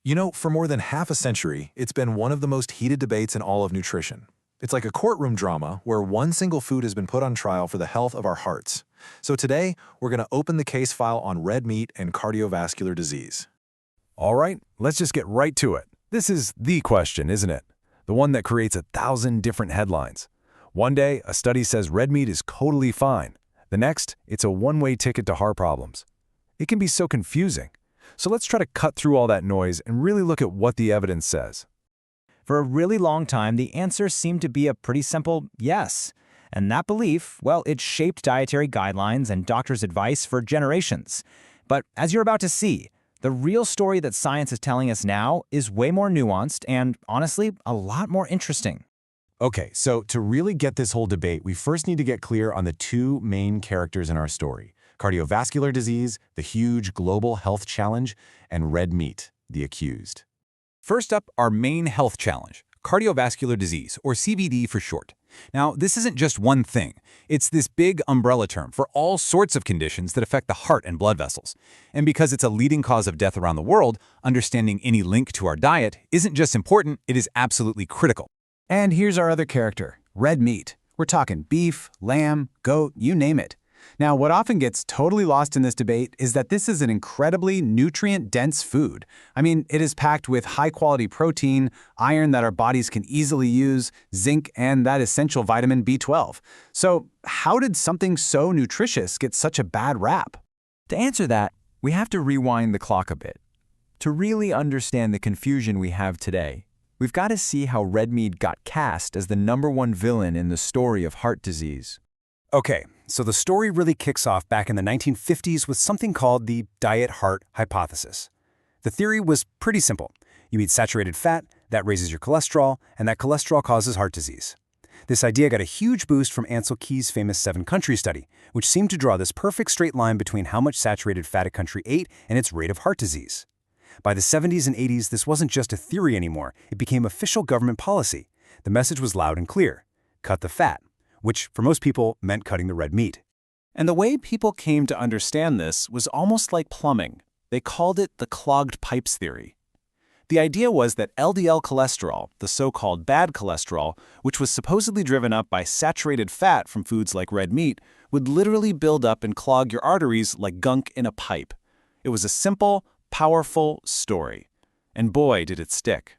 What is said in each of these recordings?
You know, for more than half a century, it's been one of the most heated debates in all of nutrition. It's like a courtroom drama where one single food has been put on trial for the health of our hearts. So today, we're going to open the case file on red meat and cardiovascular disease. All right, let's just get right to it. This is the question, isn't it? The one that creates 1,000 different headlines. One day, a study says red meat is totally fine. The next, it's a one-way ticket to heart problems. It can be so confusing. So let's try to cut through all that noise and really look at what the evidence says. For a really long time, the answer seemed to be a pretty simple yes. And that belief, well, it shaped dietary guidelines and doctors' advice for generations. But as you're about to see, the real story that science is telling us now is way more nuanced and, honestly, a lot more interesting. Okay, so to really get this whole debate, we first need to get clear on the two main characters in our story: cardiovascular disease, the huge global health challenge, and red meat, the accused. First up, our main health challenge, cardiovascular disease, or CVD for short. Now, this isn't just one thing. It's this big umbrella term for all sorts of conditions that affect the heart and blood vessels. And because it's a leading cause of death around the world, understanding any link to our diet isn't just important, it is absolutely critical. And here's our other character, red meat. We're talking beef, lamb, goat, you name it. Now, what often gets totally lost in this debate is that this is an incredibly nutrient-dense food. I mean, it is packed with high-quality protein, iron that our bodies can easily use, zinc, and that essential vitamin B12. So, how did something so nutritious get such a bad rap? To answer that, we have to rewind the clock a bit. To really understand the confusion we have today, we've got to see how red meat got cast as the #1 villain in the story of heart disease. Okay, so the story really kicks off back in the 1950s with something called the diet-heart hypothesis. The theory was pretty simple. You eat saturated fat, that raises your cholesterol, and that cholesterol causes heart disease. This idea got a huge boost from Ansel Keys' famous 7-country study, which seemed to draw this perfect straight line between how much saturated fat a country ate and its rate of heart disease. By the 70s and 80s, this wasn't just a theory anymore. It became official government policy. The message was loud and clear: cut the fat, which for most people meant cutting the red meat. And the way people came to understand this was almost like plumbing. They called it the clogged pipes theory. The idea was that LDL cholesterol, the so-called bad cholesterol, which was supposedly driven up by saturated fat from foods like red meat, would literally build up and clog your arteries like gunk in a pipe. It was a simple, powerful story. And boy, did it stick.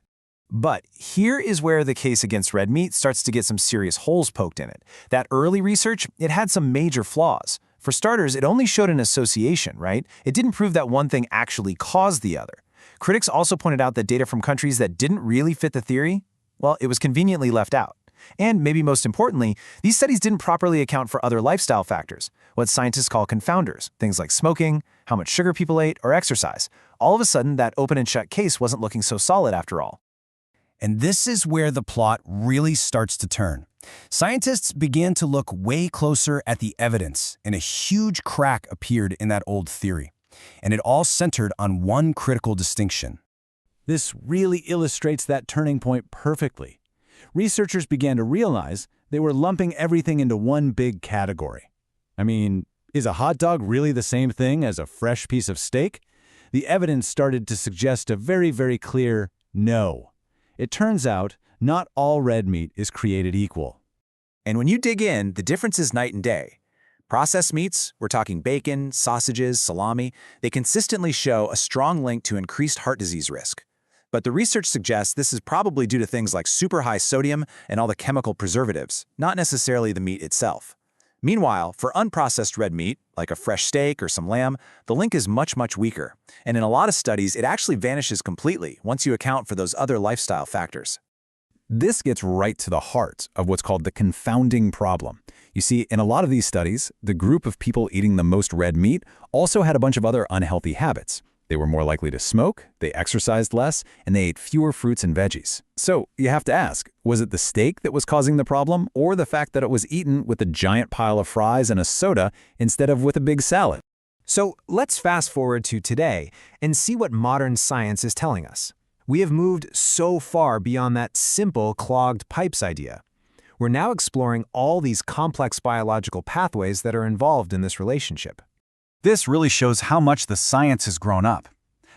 But here is where the case against red meat starts to get some serious holes poked in it. That early research, it had some major flaws. For starters, it only showed an association, right? It didn't prove that one thing actually caused the other. Critics also pointed out that data from countries that didn't really fit the theory, well, it was conveniently left out. And maybe most importantly, these studies didn't properly account for other lifestyle factors, what scientists call confounders, things like smoking, how much sugar people ate, or exercise. All of a sudden, that open and shut case wasn't looking so solid after all. And this is where the plot really starts to turn. Scientists began to look way closer at the evidence, and a huge crack appeared in that old theory. And it all centered on one critical distinction. This really illustrates that turning point perfectly. Researchers began to realize they were lumping everything into one big category. I mean, is a hot dog really the same thing as a fresh piece of steak? The evidence started to suggest a very, very clear no. It turns out, not all red meat is created equal. And when you dig in, the difference is night and day. Processed meats, we're talking bacon, sausages, salami, they consistently show a strong link to increased heart disease risk. But the research suggests this is probably due to things like super high sodium and all the chemical preservatives, not necessarily the meat itself. Meanwhile, for unprocessed red meat, like a fresh steak or some lamb, the link is much, much weaker. And in a lot of studies, it actually vanishes completely once you account for those other lifestyle factors. This gets right to the heart of what's called the confounding problem. You see, in a lot of these studies, the group of people eating the most red meat also had a bunch of other unhealthy habits. They were more likely to smoke, they exercised less, and they ate fewer fruits and veggies. So you have to ask, was it the steak that was causing the problem, or the fact that it was eaten with a giant pile of fries and a soda instead of with a big salad? So let's fast forward to today and see what modern science is telling us. We have moved so far beyond that simple clogged pipes idea. We're now exploring all these complex biological pathways that are involved in this relationship. This really shows how much the science has grown up.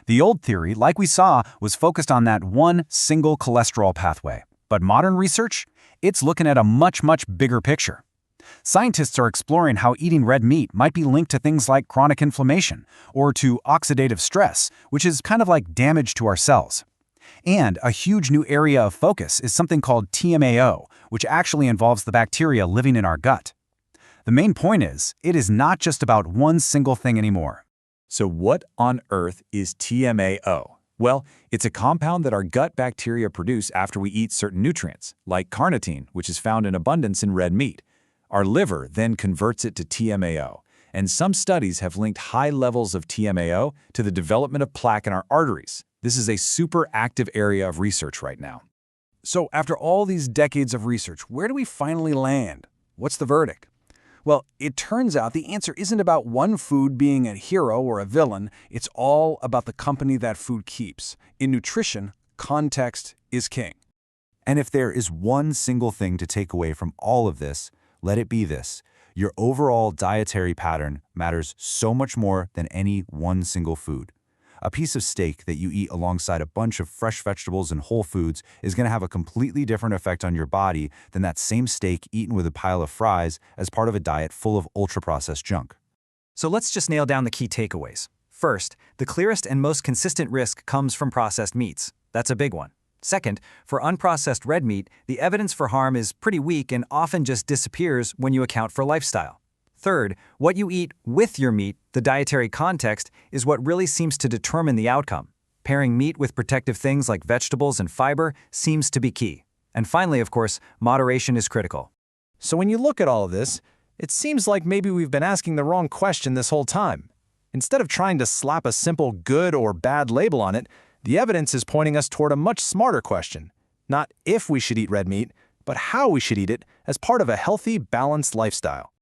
The old theory, like we saw, was focused on that one single cholesterol pathway. But modern research? It's looking at a much, much bigger picture. Scientists are exploring how eating red meat might be linked to things like chronic inflammation or to oxidative stress, which is kind of like damage to our cells. And a huge new area of focus is something called TMAO, which actually involves the bacteria living in our gut. The main point is, it is not just about one single thing anymore. So what on earth is TMAO? Well, it's a compound that our gut bacteria produce after we eat certain nutrients, like carnitine, which is found in abundance in red meat. Our liver then converts it to TMAO, and some studies have linked high levels of TMAO to the development of plaque in our arteries. This is a super active area of research right now. So after all these decades of research, where do we finally land? What's the verdict? Well, it turns out the answer isn't about one food being a hero or a villain. It's all about the company that food keeps. In nutrition, context is king. And if there is one single thing to take away from all of this, let it be this: your overall dietary pattern matters so much more than any one single food. A piece of steak that you eat alongside a bunch of fresh vegetables and whole foods is going to have a completely different effect on your body than that same steak eaten with a pile of fries as part of a diet full of ultra-processed junk. So let's just nail down the key takeaways. First, the clearest and most consistent risk comes from processed meats. That's a big one. Second, for unprocessed red meat, the evidence for harm is pretty weak and often just disappears when you account for lifestyle. Third, what you eat with your meat, the dietary context, is what really seems to determine the outcome. Pairing meat with protective things like vegetables and fiber seems to be key. And finally, of course, moderation is critical. So when you look at all of this, it seems like maybe we've been asking the wrong question this whole time. Instead of trying to slap a simple good or bad label on it, the evidence is pointing us toward a much smarter question. Not if we should eat red meat, but how we should eat it as part of a healthy, balanced lifestyle.